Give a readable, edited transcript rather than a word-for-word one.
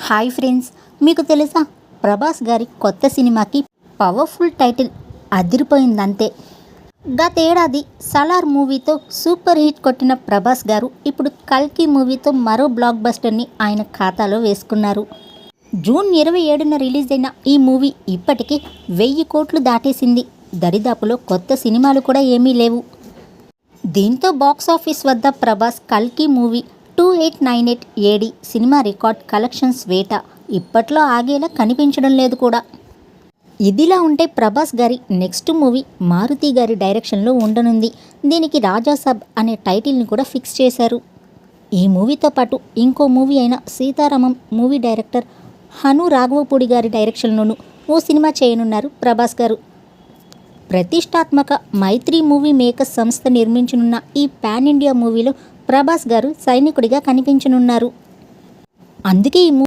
Hi friends, మీకు తెలుసా ప్రభాస్ గారి కొత్త సినిమాకి పవర్ఫుల్ టైటిల్ అదిరిపోయిందంతే. గతేడాది సలార్ మూవీతో సూపర్ హిట్ కొట్టిన ప్రభాస్ గారు ఇప్పుడు కల్కి మూవీతో మరో బ్లాక్ బస్టర్ని ఆయన ఖాతాలో వేసుకున్నారు. జూన్ 27న రిలీజ్ అయిన ఈ మూవీ ఇప్పటికీ 1000 కోట్లు దాటేసింది. దరిదాపులో కొత్త సినిమాలు కూడా ఏమీ లేవు. దీంతో బాక్సాఫీస్ వద్ద ప్రభాస్ కల్కి movie 2898 AD cinema record collections వేట ఇప్పట్లో ఆగేలా కనిపించడం లేదు కూడా. ఇదిలా ఉంటే ప్రభాస్ గారి నెక్స్ట్ మూవీ మారుతి గారి డైరెక్షన్లో ఉండనుంది. దీనికి రాజాసాబ్ అనే టైటిల్ని కూడా ఫిక్స్ చేశారు. ఈ మూవీతో పాటు ఇంకో మూవీ అయిన సీతారామం మూవీ డైరెక్టర్ హను రాఘవపూడి గారి డైరెక్షన్లోనూ ఓ సినిమా చేయనున్నారు ప్రభాస్ గారు. ప్రతిష్టాత్మక మైత్రి మూవీ మేకర్స్ సంస్థ నిర్మించనున్న ఈ పాన్ ఇండియా మూవీలో ప్రభాస్ గారు సైనికుడిగా కనిపించనున్నారు. అందుకే ఈ